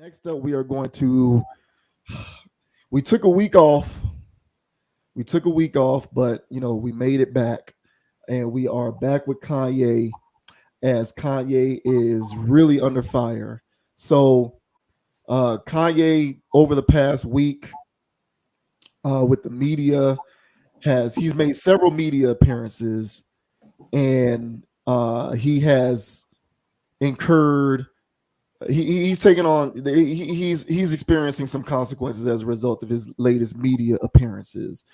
Next up, we are going to. We took a week off. We took a week off, but we made it back, and we are back with Kanye as Kanye is really under fire. So, Kanye over the past week with the media he's made several media appearances, and he has incurred he's taken on he's experiencing some consequences as a result of his latest media appearances.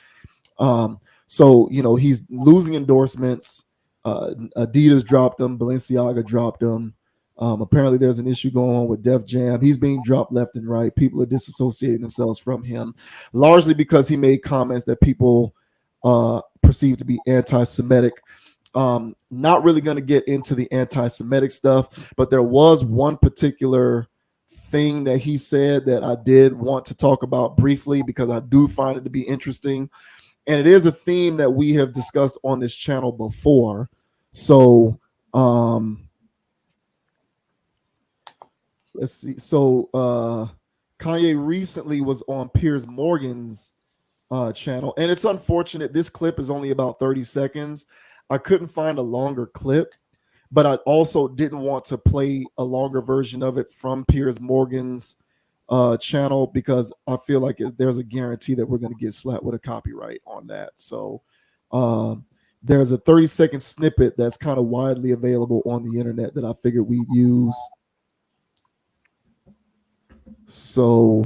So he's losing endorsements. Adidas dropped him, Balenciaga dropped him. Apparently there's an issue going on with Def Jam. He's being dropped left and right. People are disassociating themselves from him, largely because he made comments that people perceive to be anti-Semitic. Not really going to get into the anti-Semitic stuff, but there was one particular thing that he said that I did want to talk about briefly because I do find it to be interesting, and it is a theme that we have discussed on this channel before. So let's see. So Kanye recently was on Piers Morgan's channel, and it's unfortunate. This clip is only about 30 seconds. I couldn't find a longer clip, but I also didn't want to play a longer version of it from Piers Morgan's channel because I feel like there's a guarantee that we're going to get slapped with a copyright on that. So there's a 30-second snippet that's kind of widely available on the internet that I figured we'd use. So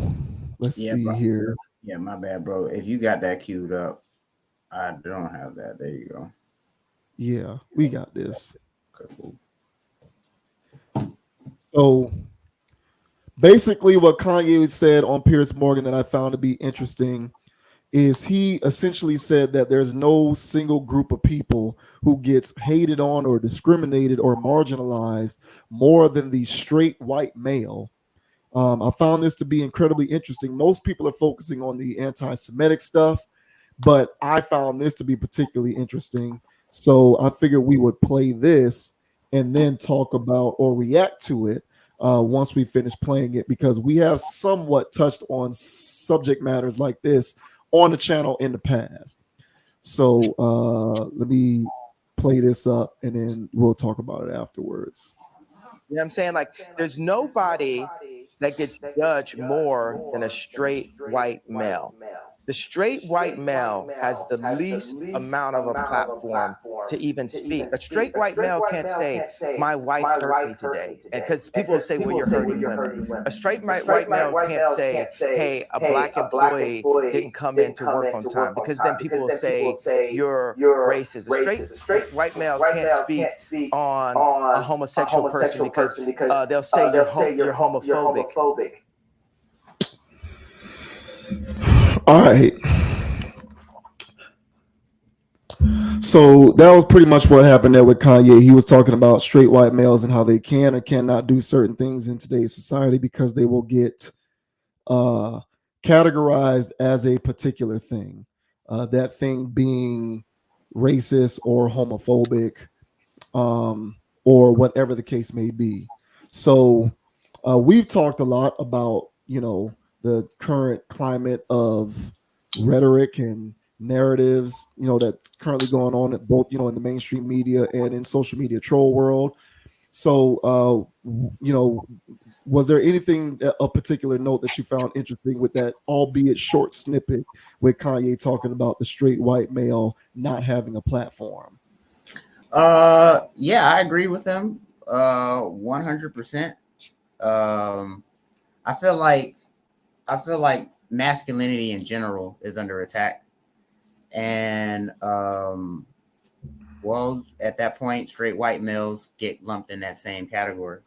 let's see bro. here. Yeah, my bad, bro. If you got that queued up, I don't have that. There you go. Yeah, we got this. Okay, cool. So basically, what Kanye said on Piers Morgan that I found to be interesting is he essentially said that there's no single group of people who gets hated on or discriminated or marginalized more than the straight white male. I found this to be incredibly interesting. Most people are focusing on the anti-Semitic stuff, but I found this to be particularly interesting. So I figured we would play this and then talk about or react to it once we finish playing it, because we have somewhat touched on subject matters like this on the channel in the past. So let me play this up and then we'll talk about it afterwards. You know what I'm saying? Like, there's nobody that gets judged more than a straight white male. The straight white male has the least amount of a platform to even speak. A straight white male can't say, "My wife hurt me today," and because people will say, "Well, you're hurting women." A straight white male can't say, "Hey, a black employee didn't come in to work on time," because then people will say you're racist. A straight white male can't speak on a homosexual person because they'll say you're homophobic. All right. So that was pretty much what happened there with Kanye. He was talking about straight white males and how they can or cannot do certain things in today's society because they will get uh, categorized as a particular thing. That thing being racist or homophobic, or whatever the case may be. So we've talked a lot about the current climate of rhetoric and narratives that's currently going on at both in the mainstream media and in social media troll world. So was there anything of particular note that you found interesting with that, albeit short snippet with Kanye talking about the straight white male not having a platform? Yeah, I agree with them 100%. I feel like masculinity in general is under attack, and well, at that point, straight white males get lumped in that same category.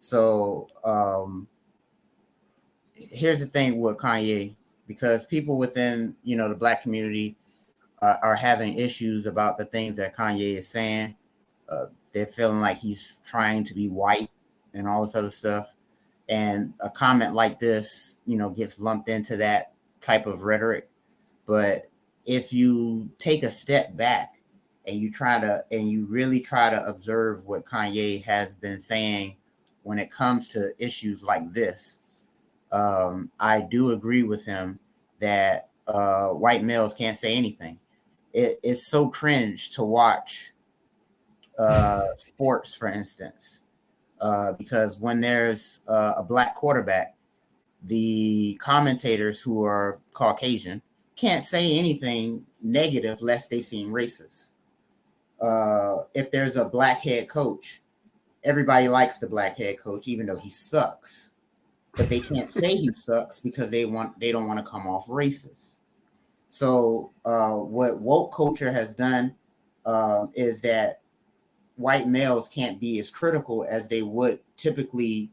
So here's the thing with Kanye, because people within the black community are having issues about the things that Kanye is saying. They're feeling like he's trying to be white and all this other stuff. And a comment like this, gets lumped into that type of rhetoric. But if you take a step back and you really try to observe what Kanye has been saying when it comes to issues like this, I do agree with him that white males can't say anything. It's so cringe to watch sports, for instance, because when there's a black quarterback, the commentators who are Caucasian can't say anything negative lest they seem racist. If there's a black head coach, everybody likes the black head coach, even though he sucks. But they can't say he sucks because they don't want to come off racist. So what woke culture has done is that white males can't be as critical as they would typically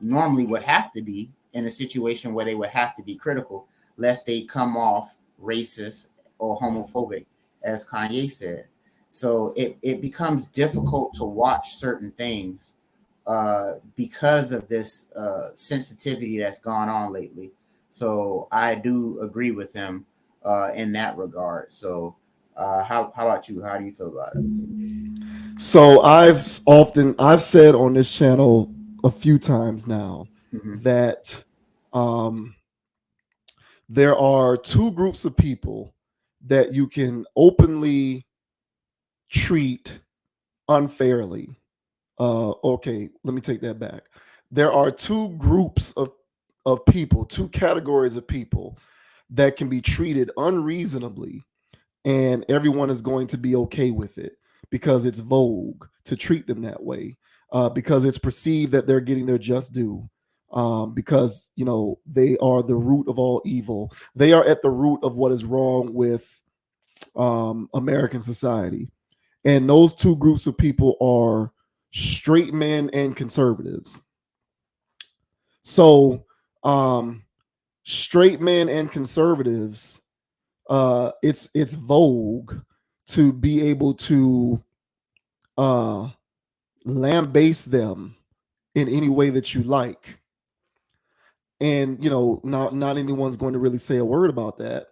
normally would have to be in a situation where they would have to be critical, lest they come off racist or homophobic, as Kanye said. So it becomes difficult to watch certain things because of this sensitivity that's gone on lately. So I do agree with him in that regard. So how about you? How do you feel about it? So I've said on this channel a few times now Mm-hmm. that um, there are two groups of people that you can openly treat unfairly. Okay, let me take that back. There are two groups of people, two categories of people that can be treated unreasonably, and everyone is going to be okay with it because it's vogue to treat them that way, because it's perceived that they're getting their just due. Because they are the root of all evil. They are at the root of what is wrong with American society, and those two groups of people are straight men and conservatives. So, straight men and conservatives, it's vogue to be able to uh, lambaste them in any way that you like, and not anyone's going to really say a word about that.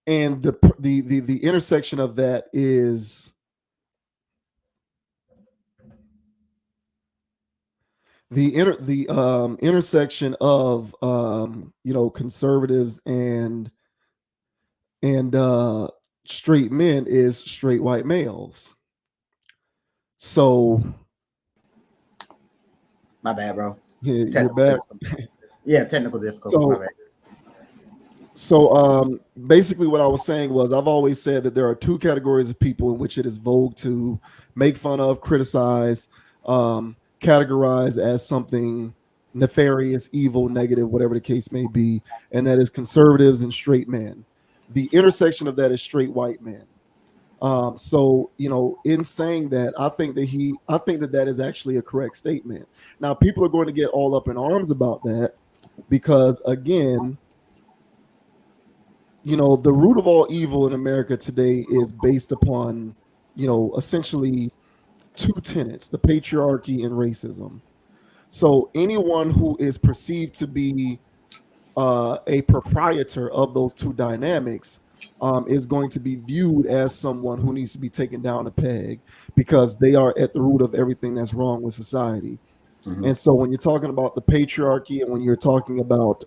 And the intersection of that is the intersection of conservatives and straight men is straight white males. So My bad, bro. you're Technical back. difficulties. Yeah, technical difficulties. My So bad. basically what I was saying was I've always said that there are two categories of people in which it is vogue to make fun of, criticize, categorize as something nefarious, evil, negative, whatever the case may be, and that is conservatives and straight men. The intersection of that is straight white men. So in saying that, I think that that is actually a correct statement. Now, people are going to get all up in arms about that because, again, the root of all evil in America today is based upon, essentially two tenets: the patriarchy and racism. So anyone who is perceived to be a proprietor of those two dynamics is going to be viewed as someone who needs to be taken down a peg because they are at the root of everything that's wrong with society. Mm-hmm. And so when you're talking about the patriarchy and when you're talking about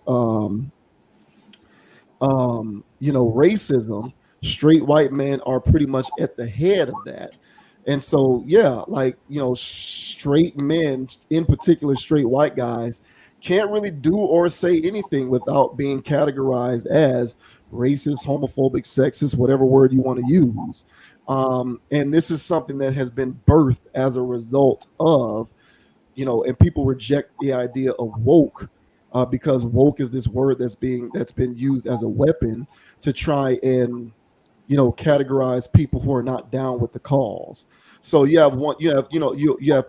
racism, straight white men are pretty much at the head of that. And so, yeah, like, straight men, in particular, straight white guys, can't really do or say anything without being categorized as racist, homophobic, sexist, whatever word you want to use. And this is something that has been birthed as a result of, and people reject the idea of woke, because woke is this word that's been used as a weapon to try and categorize people who are not down with the cause. So you have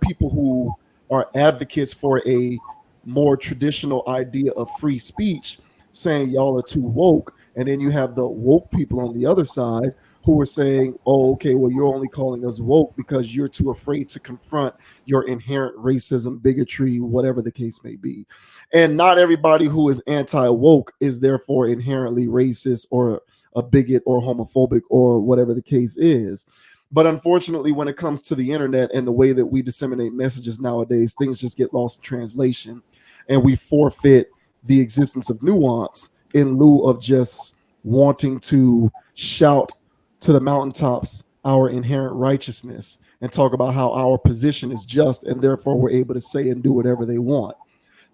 people who are advocates for a more traditional idea of free speech, saying y'all are too woke, and then you have the woke people on the other side who are saying, oh, okay, well, you're only calling us woke because you're too afraid to confront your inherent racism, bigotry, whatever the case may be. And not everybody who is anti-woke is therefore inherently racist or a bigot or homophobic or whatever the case is. But unfortunately, when it comes to the internet and the way that we disseminate messages nowadays, things just get lost in translation. and we forfeit the existence of nuance in lieu of just wanting to shout to the mountaintops our inherent righteousness and talk about how our position is just and therefore we're able to say and do whatever they want.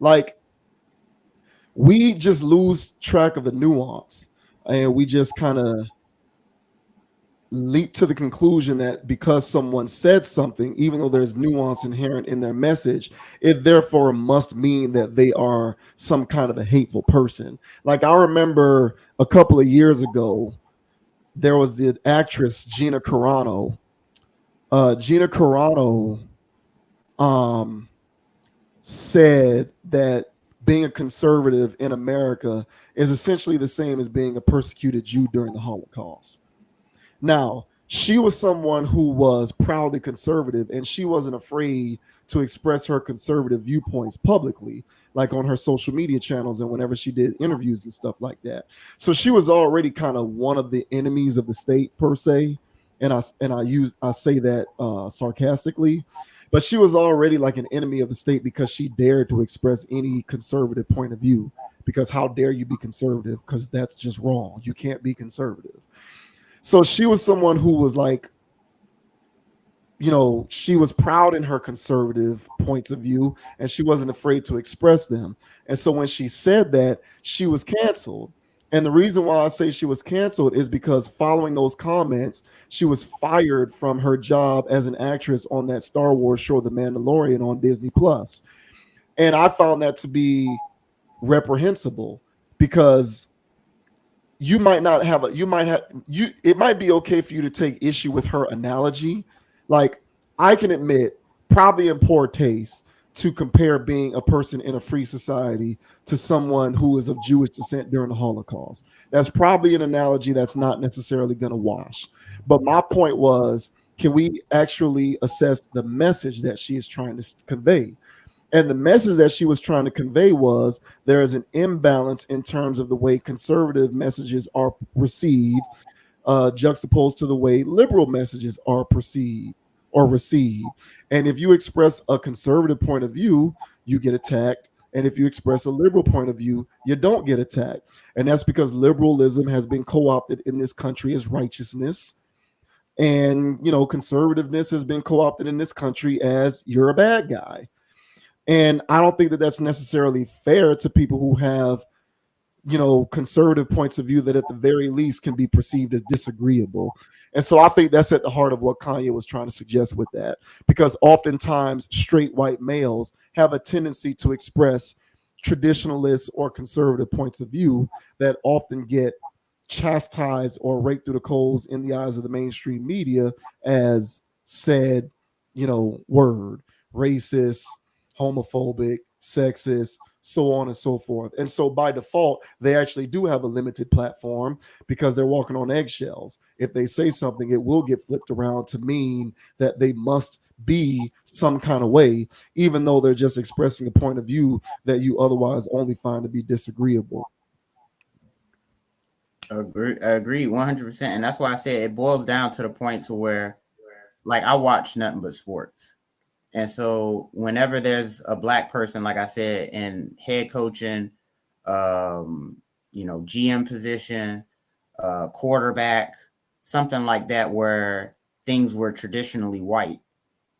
Like, we just lose track of the nuance, and we just kind of leap to the conclusion that because someone said something, even though there's nuance inherent in their message, it therefore must mean that they are some kind of a hateful person. Like, I remember a couple of years ago, there was the actress Gina Carano. Gina Carano um, said that being a conservative in America is essentially the same as being a persecuted Jew during the Holocaust. Now, she was someone who was proudly conservative, and she wasn't afraid to express her conservative viewpoints publicly, like on her social media channels and whenever she did interviews and stuff like that. So she was already kind of one of the enemies of the state per se, and I say that sarcastically, but she was already like an enemy of the state because she dared to express any conservative point of view. Because how dare you be conservative? Because that's just wrong. You can't be conservative. So she was someone who was like, she was proud in her conservative points of view and she wasn't afraid to express them. And so when she said that, she was canceled. And the reason why I say she was canceled is because following those comments, she was fired from her job as an actress on that Star Wars show, The Mandalorian, on Disney Plus. And I found that to be reprehensible because it might be okay for you to take issue with her analogy. Like, I can admit, probably in poor taste, to compare being a person in a free society to someone who is of Jewish descent during the Holocaust. That's probably an analogy that's not necessarily going to wash. But my point was, can we actually assess the message that she is trying to convey? And the message that she was trying to convey was there is an imbalance in terms of the way conservative messages are received, juxtaposed to the way liberal messages are perceived or received. And if you express a conservative point of view, you get attacked. And if you express a liberal point of view, you don't get attacked. And that's because liberalism has been co opted in this country as righteousness. And, conservativeness has been co opted in this country as you're a bad guy. And I don't think that that's necessarily fair to people who have, conservative points of view that at the very least can be perceived as disagreeable. And so I think that's at the heart of what Kanye was trying to suggest with that, because oftentimes straight white males have a tendency to express traditionalist or conservative points of view that often get chastised or raked through the coals in the eyes of the mainstream media as said, word, racist, homophobic, sexist, so on and so forth. And so by default, they actually do have a limited platform because they're walking on eggshells. If they say something, it will get flipped around to mean that they must be some kind of way, even though they're just expressing a point of view that you otherwise only find to be disagreeable. I agree 100%. And that's why I said it boils down to the point to where, like, I watch nothing but sports. And so whenever there's a black person, like I said, in head coaching, GM position, quarterback, something like that, where things were traditionally white,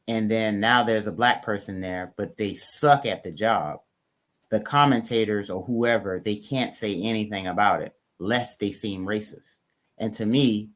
and then now there's a black person there, but they suck at the job. The commentators or whoever, they can't say anything about it lest they seem racist. And to me,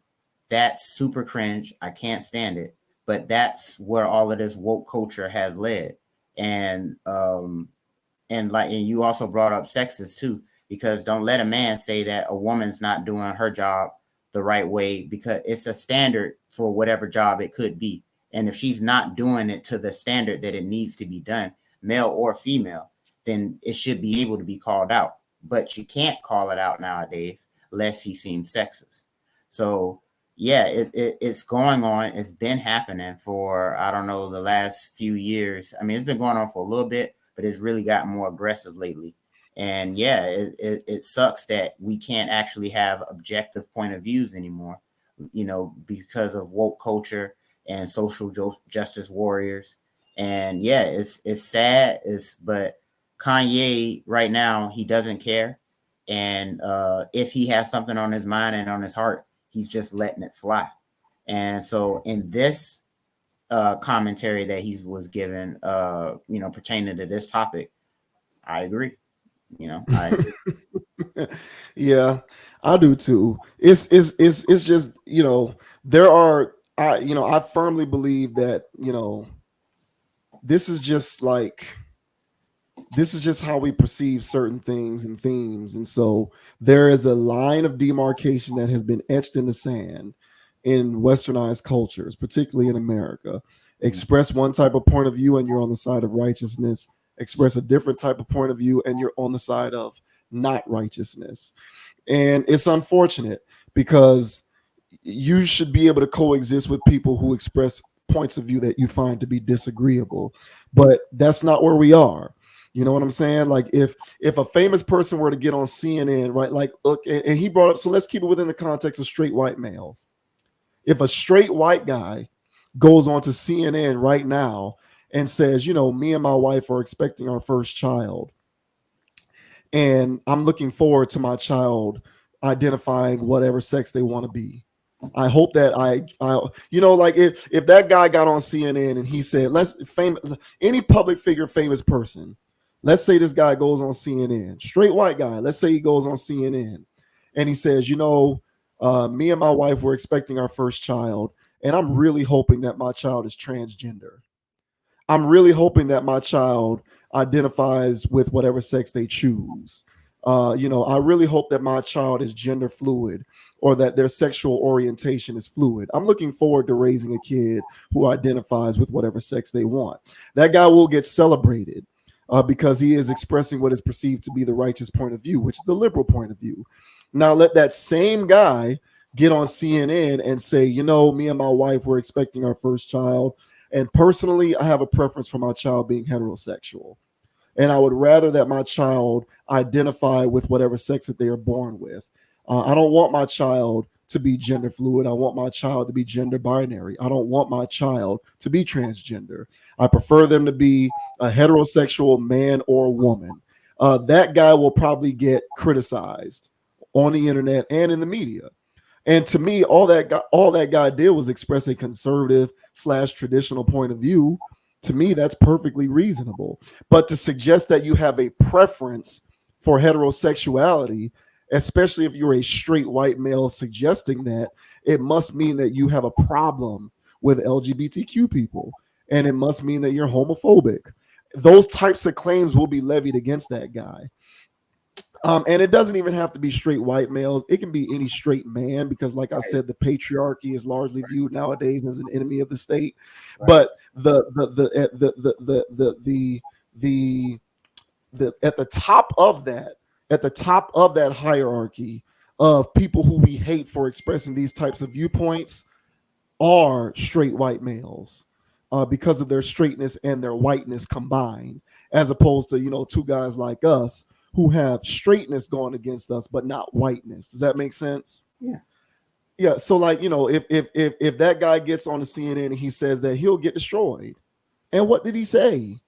that's super cringe. I can't stand it. But that's where all of this woke culture has led. And you also brought up sexist too, because don't let a man say that a woman's not doing her job the right way, because it's a standard for whatever job it could be. And if she's not doing it to the standard that it needs to be done, male or female, then it should be able to be called out. But you can't call it out nowadays lest he seems sexist. So yeah, it's going on. It's been happening for, I don't know, the last few years. I mean, it's been going on for a little bit, but it's really gotten more aggressive lately. And yeah, it sucks that we can't actually have objective point of views anymore, because of woke culture and social justice warriors. And yeah, it's sad. But Kanye right now, he doesn't care. And if he has something on his mind and on his heart, he's just letting it fly. And so in this commentary that he was given, pertaining to this topic, I agree. I agree. Yeah, I do too. It's just, there are, I firmly believe that, this is just like, this is just how we perceive certain things and themes. And so there is a line of demarcation that has been etched in the sand in westernized cultures, particularly in America. Express one type of point of view and you're on the side of righteousness. Express a different type of point of view and you're on the side of not righteousness. And it's unfortunate because you should be able to coexist with people who express points of view that you find to be disagreeable. But that's not where we are. You know what I'm saying? Like if a famous person were to get on CNN, right? Like look, and he brought up, so let's keep it within the context of straight white males. If a straight white guy goes on to CNN right now and says, me and my wife are expecting our first child, and I'm looking forward to my child identifying whatever sex they want to be. I hope that like if that guy got on CNN and he said, any public figure, famous person, let's say this guy goes on CNN, straight white guy, let's say he goes on CNN and he says, me and my wife were expecting our first child, and I'm really hoping that my child is transgender. I'm really hoping that my child identifies with whatever sex they choose. I really hope that my child is gender fluid or that their sexual orientation is fluid. I'm looking forward to raising a kid who identifies with whatever sex they want. That guy will get celebrated because he is expressing what is perceived to be the righteous point of view, which is the liberal point of view. Now, let that same guy get on CNN and say, me and my wife were expecting our first child. And personally, I have a preference for my child being heterosexual. And I would rather that my child identify with whatever sex that they are born with. I don't want my child to be gender fluid. I want my child to be gender binary. I don't want my child to be transgender. I prefer them to be a heterosexual man or woman. That guy will probably get criticized on the internet and in the media. And to me, all that guy did was express a conservative / traditional point of view. To me, that's perfectly reasonable. But to suggest that you have a preference for heterosexuality, especially if you're a straight white male suggesting that, it must mean that you have a problem with LGBTQ people. And it must mean that you're homophobic. Those types of claims will be levied against that guy. And it doesn't even have to be straight white males. It can be any straight man because, like I said, the patriarchy is largely viewed nowadays as an enemy of the state. But the at the top of that hierarchy of people who we hate for expressing these types of viewpoints are straight white males because of their straightness and their whiteness combined, as opposed to two guys like us who have straightness going against us, but not whiteness. Does that make sense? Yeah. Yeah. So if that guy gets on the CNN and he says that he'll get destroyed, and what did he say?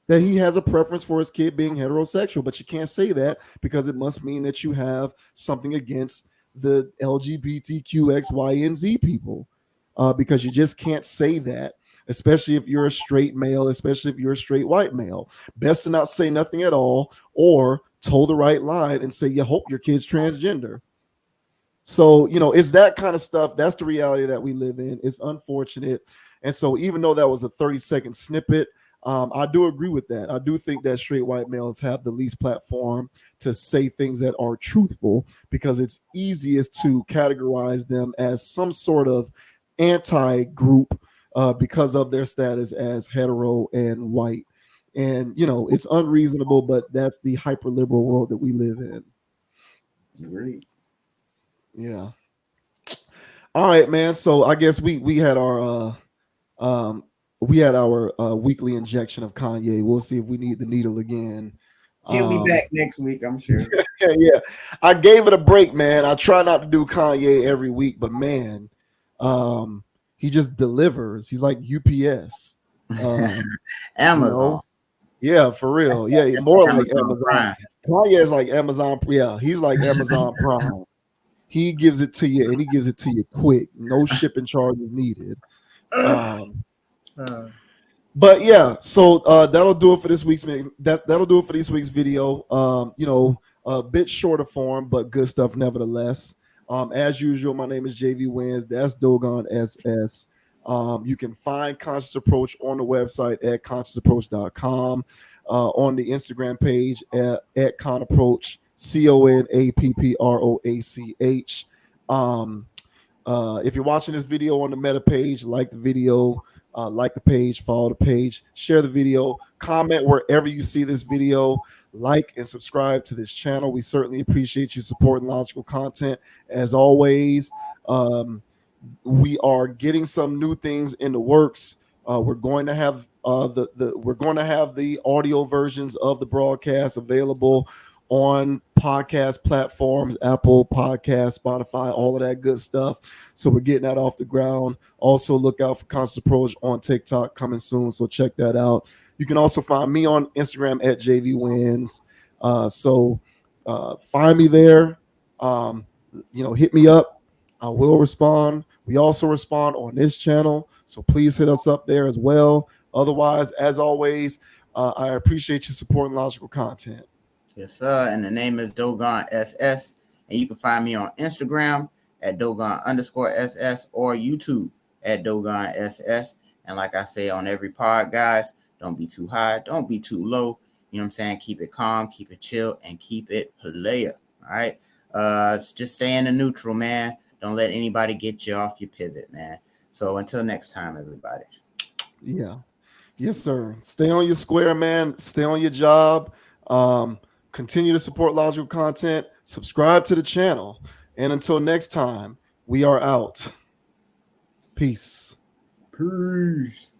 That he has a preference for his kid being heterosexual, but you can't say that because it must mean that you have something against the LGBTQ X, Y, and Z people, because you just can't say that. Especially if you're a straight male, especially if you're a straight white male. Best to not say nothing at all or toe the right line and say you hope your kid's transgender. So, it's that kind of stuff. That's the reality that we live in. It's unfortunate. And so even though that was a 30-second snippet, I do agree with that. I do think that straight white males have the least platform to say things that are truthful because it's easiest to categorize them as some sort of anti-group because of their status as hetero and white. And, it's unreasonable, but that's the hyper liberal world that we live in. Agreed. Yeah. All right, man. So I guess we had our weekly injection of Kanye. We'll see if we need the needle again. He'll be back next week, I'm sure. Yeah. I gave it a break, man. I try not to do Kanye every week, but man, he just delivers. He's like UPS. Amazon. Yeah, for real. Yeah, That's more like Amazon Amazon. Prime. Kanye is like Amazon. Yeah, he's like Amazon Prime. He gives it to you, and he gives it to you quick. No shipping charges needed. Um, Uh, but yeah, so that'll do it for this week's that'll do it for this week's video. A bit shorter form, but good stuff nevertheless. As usual, my name is JV Wins. That's Dogon SS. You can find Conscious Approach on the website at consciousapproach.com, on the Instagram page at Con Approach, CONAPPROACH. If you're watching this video on the Meta page, like the video, like the page, follow the page, share the video, comment wherever you see this video, like and subscribe to this channel. We certainly appreciate you supporting logical content. As always, we are getting some new things in the works. We're going to have the audio versions of the broadcast available on podcast platforms, Apple Podcast, Spotify, all of that good stuff. So we're getting that off the ground. Also, look out for Conscious Approach on TikTok coming soon. So check that out. You can also find me on Instagram at JVWins. Find me there. Hit me up. I will respond. We also respond on this channel. So please hit us up there as well. Otherwise, as always, I appreciate you supporting logical content. Yes, sir. And the name is Dogon SS. And you can find me on Instagram at Dogon_SS or YouTube at Dogon SS. And like I say on every pod, guys, don't be too high, don't be too low. You know what I'm saying? Keep it calm, keep it chill, and keep it player. All right. Just stay in the neutral, man. Don't let anybody get you off your pivot, man. So until next time, everybody. Yeah. Yes, sir. Stay on your square, man. Stay on your job. Continue to support logical content. Subscribe to the channel. And until next time, we are out. Peace. Peace.